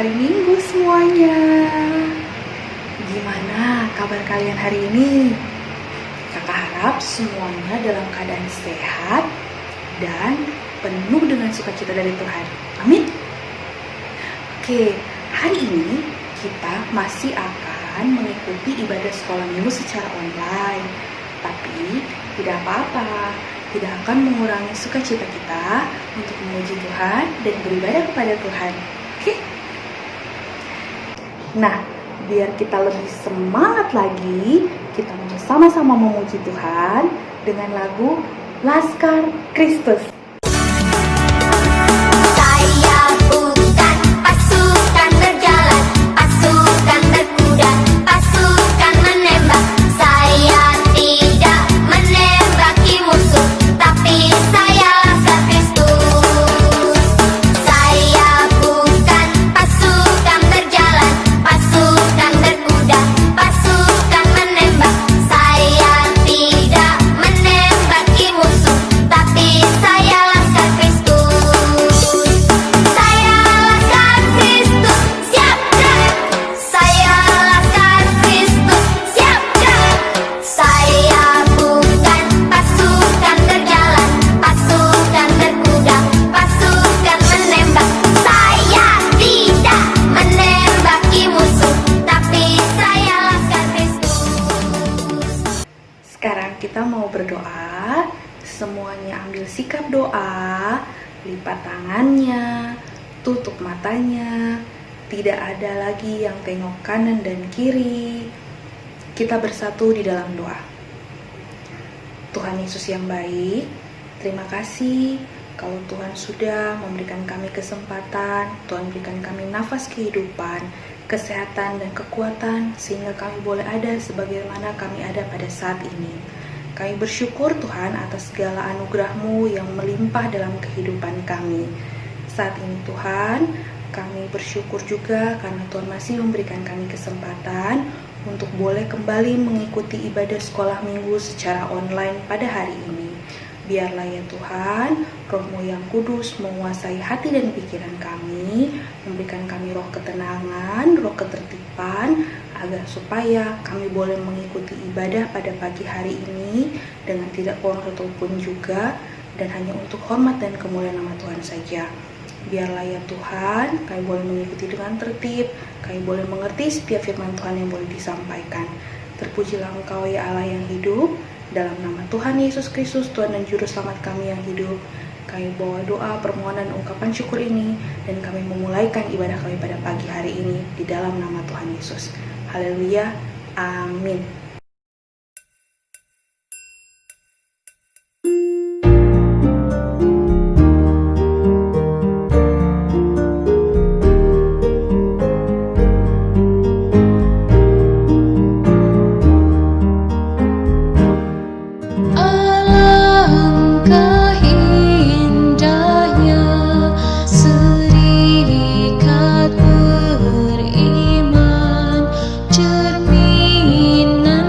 hari Minggu semuanya. Gimana kabar kalian hari ini? Kakak harap semuanya dalam keadaan sehat dan penuh dengan sukacita dari Tuhan. Amin. Oke, hari ini kita masih akan mengikuti ibadah sekolah minggu secara online. Tapi tidak apa-apa, tidak akan mengurangi sukacita kita untuk memuji Tuhan dan beribadah kepada Tuhan. Oke? Nah, biar kita lebih semangat lagi, kita bersama-sama memuji Tuhan dengan lagu Laskar Kristus. Sekarang kita mau berdoa. Semuanya ambil sikap doa, lipat tangannya, tutup matanya. Tidak ada lagi yang tengok kanan dan kiri. Kita bersatu di dalam doa. Tuhan Yesus yang baik, terima kasih kalau Tuhan sudah memberikan kami kesempatan, Tuhan berikan kami nafas kehidupan, kesehatan dan kekuatan sehingga kami boleh ada sebagaimana kami ada pada saat ini. Kami bersyukur Tuhan atas segala anugerah-Mu yang melimpah dalam kehidupan kami. Saat ini Tuhan, kami bersyukur juga karena Tuhan masih memberikan kami kesempatan untuk boleh kembali mengikuti ibadah sekolah minggu secara online pada hari ini. Biarlah ya Tuhan, Roh-Mu yang kudus menguasai hati dan pikiran kami, memberikan kami roh ketenangan, roh ketertiban, agar supaya kami boleh mengikuti ibadah pada pagi hari ini dengan tidak kurang satupun juga, dan hanya untuk hormat dan kemuliaan nama Tuhan saja. Biarlah ya Tuhan, kami boleh mengikuti dengan tertib, kami boleh mengerti setiap firman Tuhan yang boleh disampaikan. Terpujilah Engkau ya Allah yang hidup. Dalam nama Tuhan Yesus Kristus, Tuhan dan Juru Selamat kami yang hidup, kami bawa doa, permohonan, ungkapan syukur ini, dan kami memulaikan ibadah kami pada pagi hari ini di dalam nama Tuhan Yesus. Haleluya, amin. Cerminan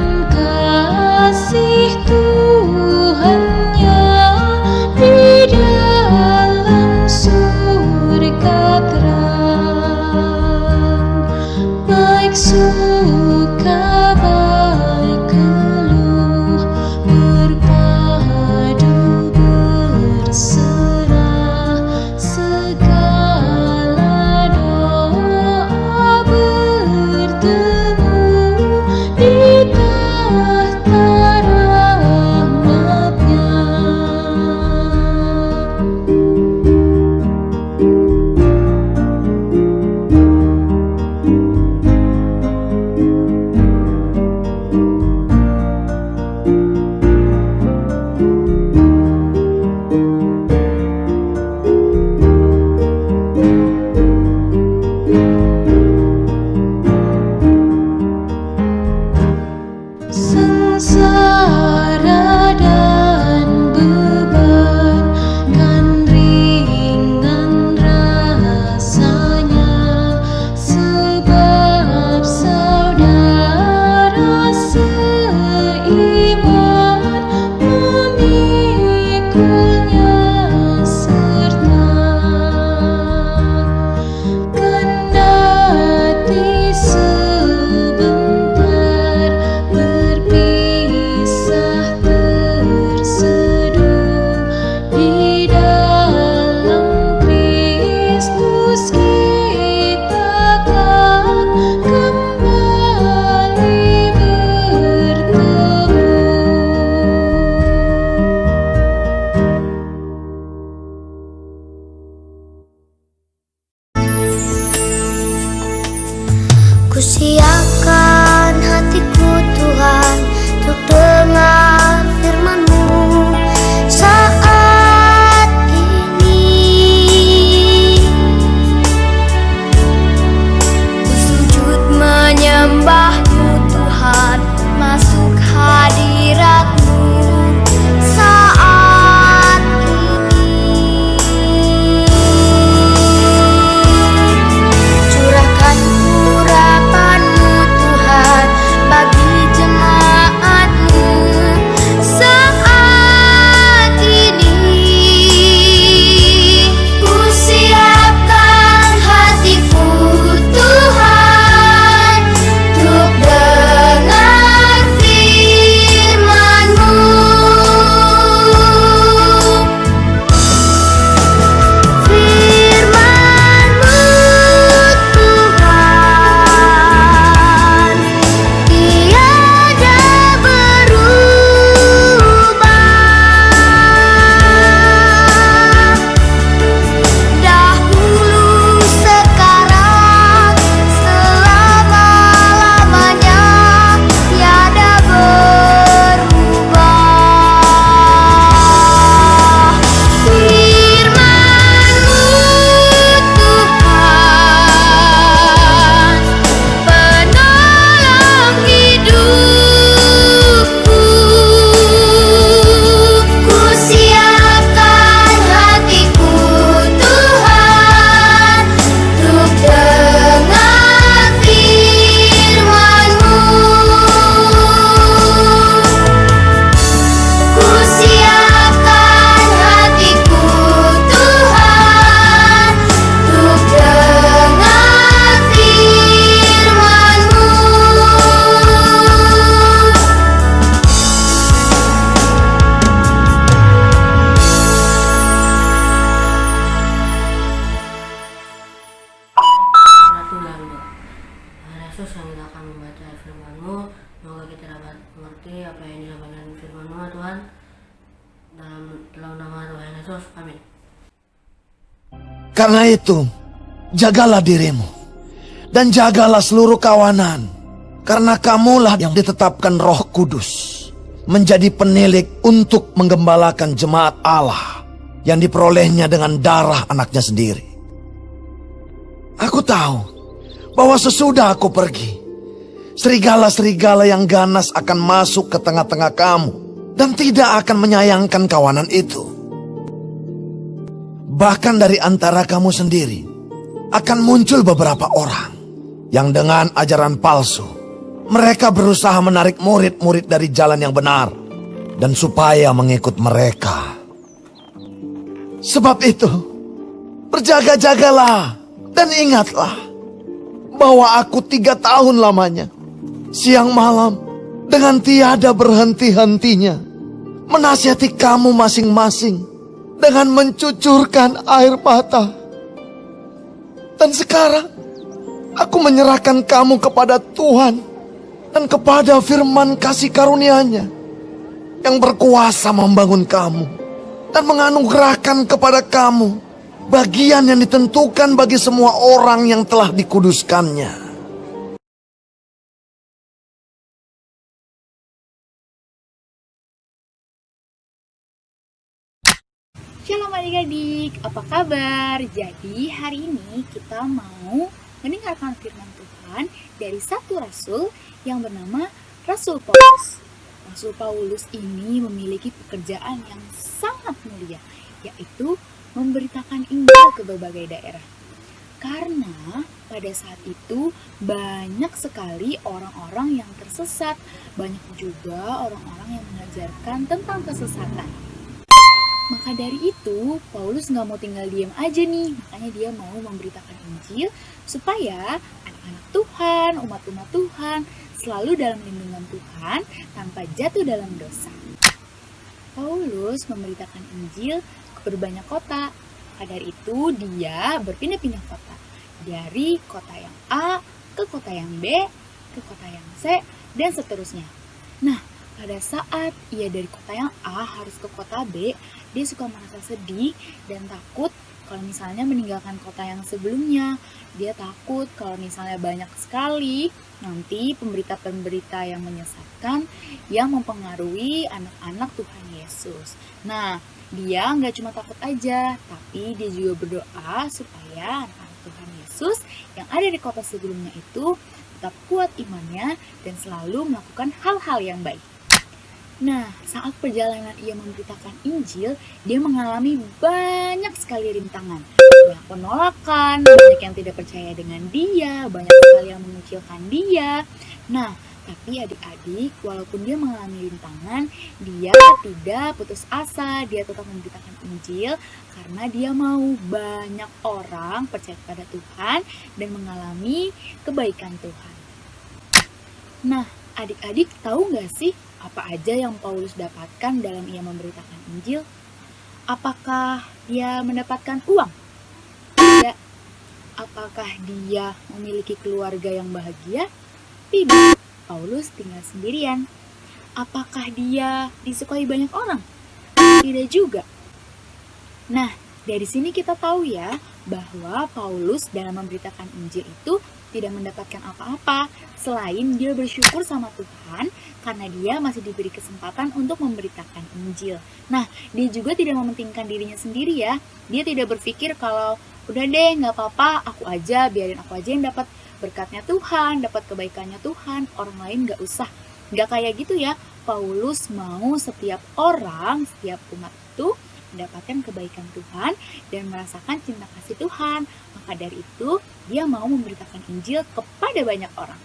firman-Mu Tuhan, dalam nama Tuhan Yesus, amin. Karena itu, jagalah dirimu dan jagalah seluruh kawanan, karena kamulah yang ditetapkan Roh Kudus menjadi penilik untuk menggembalakan jemaat Allah yang diperolehnya dengan darah anaknya sendiri. Aku tahu bahwa sesudah aku pergi, serigala-serigala yang ganas akan masuk ke tengah-tengah kamu dan tidak akan menyayangkan kawanan itu. Bahkan dari antara kamu sendiri akan muncul beberapa orang yang dengan ajaran palsu, mereka berusaha menarik murid-murid dari jalan yang benar dan supaya mengikut mereka. Sebab itu, berjaga-jagalah dan ingatlah bahwa aku 3 tahun lamanya, siang malam, dengan tiada berhenti-hentinya, menasihati kamu masing-masing dengan mencucurkan air mata. Dan sekarang, aku menyerahkan kamu kepada Tuhan dan kepada firman kasih karunia-Nya yang berkuasa membangun kamu dan menganugerahkan kepada kamu bagian yang ditentukan bagi semua orang yang telah dikuduskannya. Shalom adik-adik, apa kabar? Jadi hari ini kita mau mendengarkan firman Tuhan dari satu rasul yang bernama Rasul Paulus. Rasul Paulus ini memiliki pekerjaan yang sangat mulia, yaitu memberitakan Injil ke berbagai daerah. Karena pada saat itu banyak sekali orang-orang yang tersesat, banyak juga orang-orang yang mengajarkan tentang kesesatan. Maka dari itu, Paulus nggak mau tinggal diam aja nih. Makanya dia mau memberitakan Injil supaya anak-anak Tuhan, umat-umat Tuhan selalu dalam lindungan Tuhan tanpa jatuh dalam dosa. Paulus memberitakan Injil ke berbanyak kota. Maka dari itu dia berpindah-pindah kota. Dari kota yang A ke kota yang B, ke kota yang C, dan seterusnya. Nah, pada saat ia dari kota yang A harus ke kota B, dia suka merasa sedih dan takut kalau misalnya meninggalkan kota yang sebelumnya. Dia takut kalau misalnya banyak sekali nanti pemberita-pemberita yang menyesatkan yang mempengaruhi anak-anak Tuhan Yesus. Nah, dia nggak cuma takut aja, tapi dia juga berdoa supaya anak-anak Tuhan Yesus yang ada di kota sebelumnya itu tetap kuat imannya dan selalu melakukan hal-hal yang baik. Nah, saat perjalanan ia memberitakan Injil, dia mengalami banyak sekali rintangan. Banyak penolakan, banyak yang tidak percaya dengan dia, banyak sekali yang mengecilkan dia. Nah, tapi adik-adik, walaupun dia mengalami rintangan, dia tidak putus asa, dia tetap memberitakan Injil karena dia mau banyak orang percaya kepada Tuhan dan mengalami kebaikan Tuhan. Nah, adik-adik tahu nggak sih apa aja yang Paulus dapatkan dalam ia memberitakan Injil? Apakah dia mendapatkan uang? Tidak. Apakah dia memiliki keluarga yang bahagia? Tidak. Paulus tinggal sendirian. Apakah dia disukai banyak orang? Tidak juga. Nah, dari sini kita tahu ya bahwa Paulus dalam memberitakan Injil itu tidak mendapatkan apa-apa selain dia bersyukur sama Tuhan karena dia masih diberi kesempatan untuk memberitakan Injil. Nah, dia juga tidak mementingkan dirinya sendiri ya. Dia tidak berpikir kalau udah deh nggak apa-apa, aku aja, biarin aku aja yang dapat berkatnya Tuhan, dapat kebaikannya Tuhan, orang lain nggak usah. Nggak kayak gitu ya. Paulus mau setiap orang, setiap umat itu mendapatkan kebaikan Tuhan dan merasakan cinta kasih Tuhan. Maka dari itu, dia mau memberitakan Injil kepada banyak orang.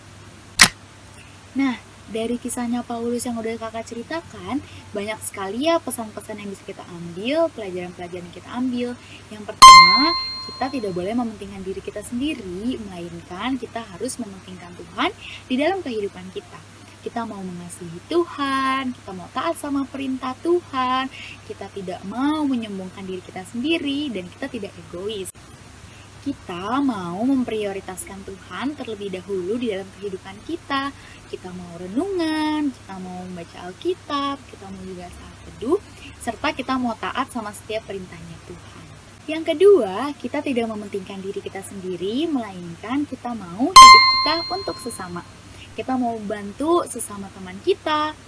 Nah, dari kisahnya Paulus yang udah kakak ceritakan, banyak sekali ya pesan-pesan yang bisa kita ambil, pelajaran-pelajaran yang kita ambil. Yang pertama, kita tidak boleh mementingkan diri kita sendiri, melainkan kita harus mementingkan Tuhan di dalam kehidupan kita. Kita mau mengasihi Tuhan, kita mau taat sama perintah Tuhan, kita tidak mau menyombongkan diri kita sendiri, dan kita tidak egois. kita mau memprioritaskan Tuhan terlebih dahulu di dalam kehidupan kita. Kita mau renungan, kita mau membaca Alkitab, kita mau juga saat teduh, serta kita mau taat sama setiap perintahnya Tuhan. Yang kedua, kita tidak mementingkan diri kita sendiri, melainkan kita mau hidup kita untuk sesama. Kita mau membantu sesama teman kita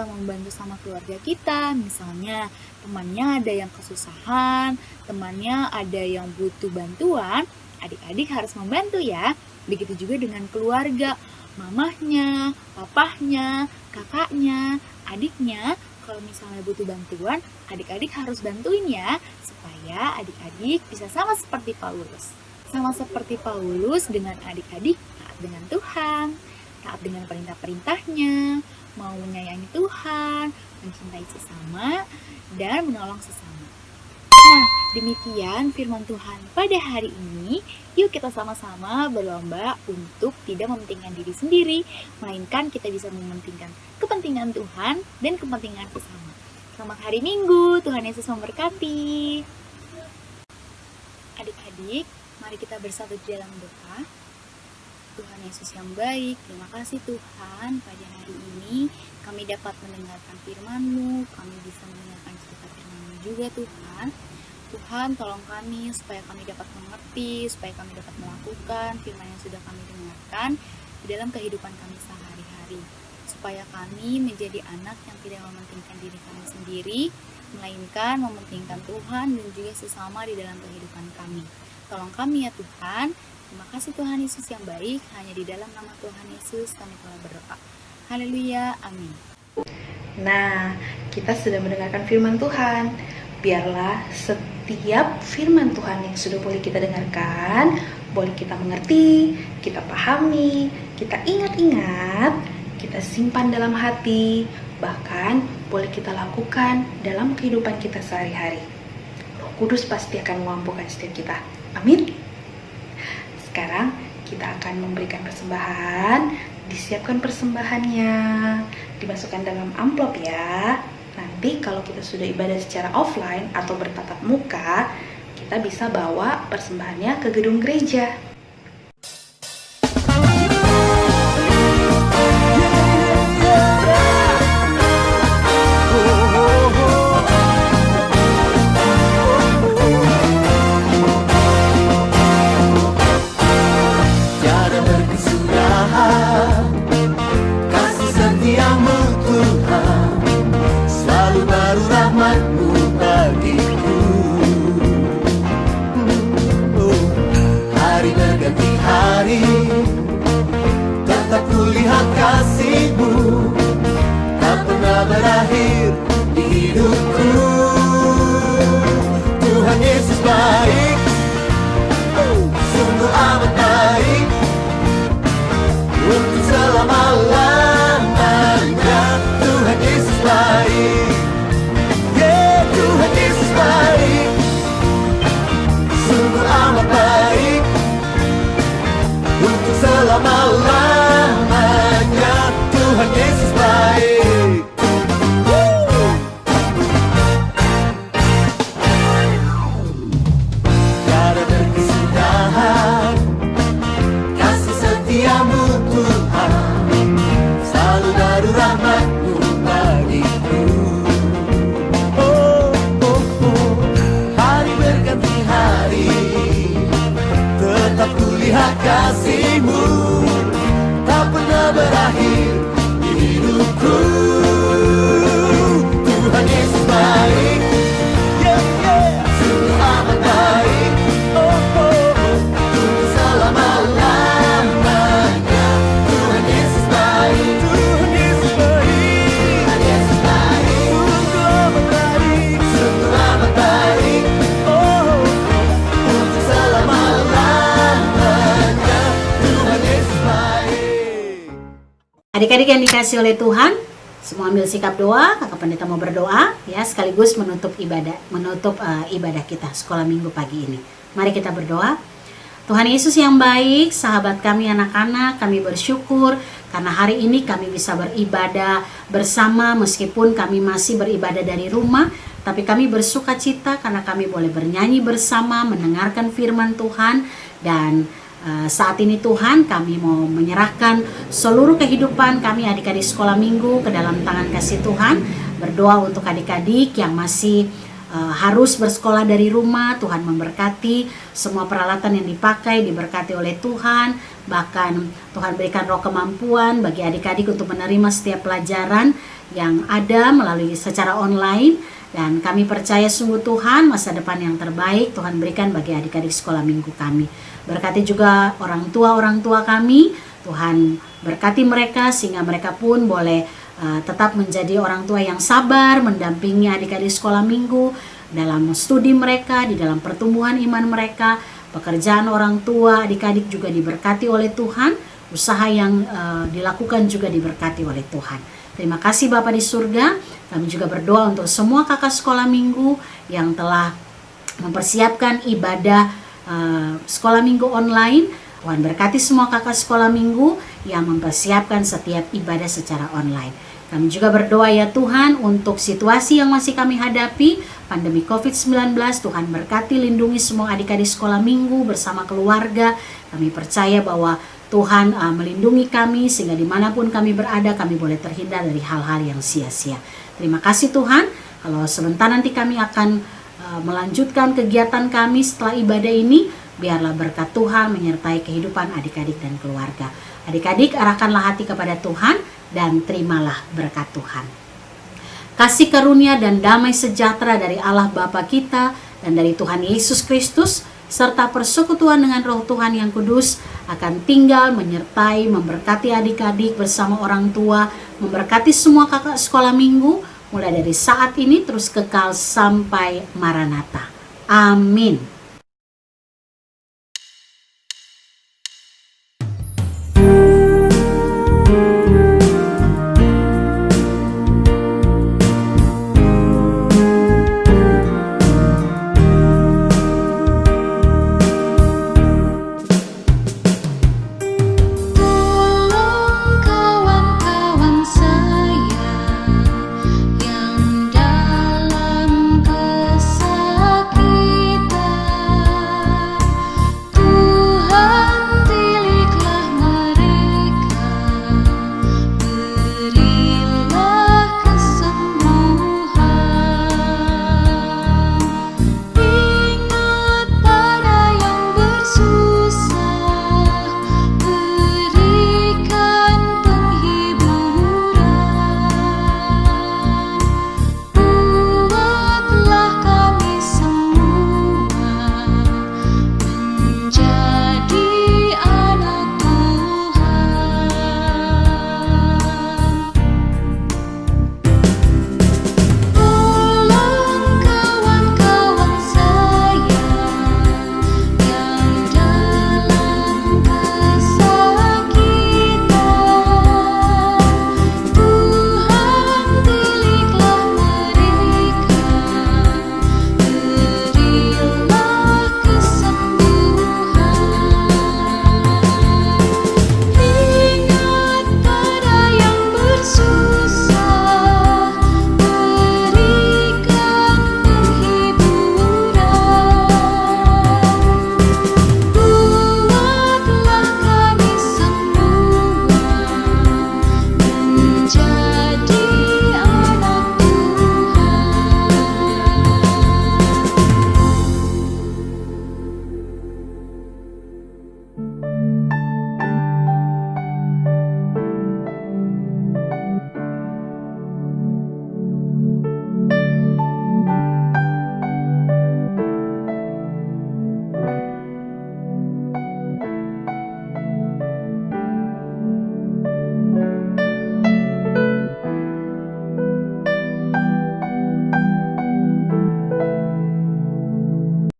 mau membantu sama keluarga kita, misalnya temannya ada yang kesusahan, temannya ada yang butuh bantuan, adik-adik harus membantu ya. Begitu juga dengan keluarga, mamahnya, papahnya, kakaknya, adiknya, kalau misalnya butuh bantuan, adik-adik harus bantuin ya, supaya adik-adik bisa sama seperti Paulus. Sama seperti Paulus dengan adik-adik taat dengan Tuhan, taat dengan perintah-perintahnya, mau menyayangi Tuhan, mencintai sesama, dan menolong sesama. Nah, demikian firman Tuhan pada hari ini. Yuk kita sama-sama berlomba untuk tidak mementingkan diri sendiri, melainkan kita bisa mementingkan kepentingan Tuhan dan kepentingan sesama. Selamat hari Minggu, Tuhan Yesus memberkati. Adik-adik, mari kita bersatu di dalam doa. Tuhan Yesus yang baik, terima kasih Tuhan, pada hari ini kami dapat mendengarkan firman-Mu, kami bisa mendengarkan cerita firman-Mu juga Tuhan. Tuhan tolong kami supaya kami dapat mengerti, supaya kami dapat melakukan firman yang sudah kami dengarkan di dalam kehidupan kami sehari-hari. Supaya kami menjadi anak yang tidak mementingkan diri kami sendiri, melainkan mementingkan Tuhan dan juga sesama di dalam kehidupan kami. Tolong kami ya Tuhan. Terima kasih Tuhan Yesus yang baik, hanya di dalam nama Tuhan Yesus kami telah berdoa. Haleluya, amin. Nah, kita sudah mendengarkan firman Tuhan. Biarlah setiap firman Tuhan yang sudah boleh kita dengarkan, boleh kita mengerti, kita pahami, kita ingat-ingat, kita simpan dalam hati, bahkan boleh kita lakukan dalam kehidupan kita sehari-hari. Roh Kudus pasti akan memampukan setiap kita. Amin. Sekarang kita akan memberikan persembahan. Disiapkan persembahannya, dimasukkan dalam amplop ya. Nanti kalau kita sudah ibadah secara offline atau bertatap muka, kita bisa bawa persembahannya ke gedung gereja. Berakhir di hidupku. Tuhan Yesus baik, sungguh amat baik, untuk selama-lamanya. Tuhan Yesus baik, yeah, Tuhan Yesus baik, sungguh amat baik, untuk selama-lamanya. Tuhan Yesus baik. Kasih-Mu tak pernah berakhir di hidupku. Tuhan Yesus baik, yeah, yeah, sungguh amat baik, untuk selama-lamanya. Tuhan Yesus baik, Tuhan Yesus baik, Tuhan Yesus baik, sungguh amat baik, sungguh amat baik, untuk selama-lamanya. Adik-adik yang dikasih oleh Tuhan, semua ambil sikap doa. Kakak pendeta mau berdoa ya, sekaligus menutup ibadah kita sekolah minggu pagi ini. Mari kita berdoa. Tuhan Yesus yang baik, sahabat kami anak-anak, kami bersyukur karena hari ini kami bisa beribadah bersama meskipun kami masih beribadah dari rumah. tapi kami bersuka cita karena kami boleh bernyanyi bersama, mendengarkan firman Tuhan. Dan saat ini Tuhan, kami mau menyerahkan seluruh kehidupan kami adik-adik sekolah minggu ke dalam tangan kasih Tuhan. Berdoa untuk adik-adik yang masih harus bersekolah dari rumah. Tuhan memberkati semua peralatan yang dipakai, diberkati oleh Tuhan. Bahkan Tuhan berikan roh kemampuan bagi adik-adik untuk menerima setiap pelajaran yang ada melalui secara online. Dan kami percaya sungguh Tuhan, masa depan yang terbaik Tuhan berikan bagi adik-adik sekolah minggu kami. Berkati juga orang tua kami. Tuhan berkati mereka sehingga mereka pun boleh tetap menjadi orang tua yang sabar, mendampingi adik-adik sekolah minggu dalam studi mereka, di dalam pertumbuhan iman mereka. Pekerjaan orang tua adik-adik juga diberkati oleh Tuhan. Usaha yang dilakukan juga diberkati oleh Tuhan. Terima kasih Bapa di surga. Kami juga berdoa untuk semua kakak sekolah minggu yang telah mempersiapkan ibadah sekolah minggu online. Tuhan berkati semua kakak sekolah minggu yang mempersiapkan setiap ibadah secara online. Kami juga berdoa ya Tuhan untuk situasi yang masih kami hadapi, pandemi COVID-19. Tuhan berkati, lindungi semua adik-adik sekolah minggu bersama keluarga. Kami percaya bahwa Tuhan melindungi kami sehingga dimanapun kami berada kami boleh terhindar dari hal-hal yang sia-sia. Terima kasih Tuhan. Kalau sebentar nanti kami akan melanjutkan kegiatan kami setelah ibadah ini, biarlah berkat Tuhan menyertai kehidupan adik-adik dan keluarga. Adik-adik, arahkanlah hati kepada Tuhan dan terimalah berkat Tuhan. Kasih karunia dan damai sejahtera dari Allah Bapa kita dan dari Tuhan Yesus Kristus serta persekutuan dengan Roh Tuhan yang kudus akan tinggal, menyertai, memberkati adik-adik bersama orang tua, memberkati semua kakak sekolah minggu mulai dari saat ini terus kekal sampai Maranatha. Amin.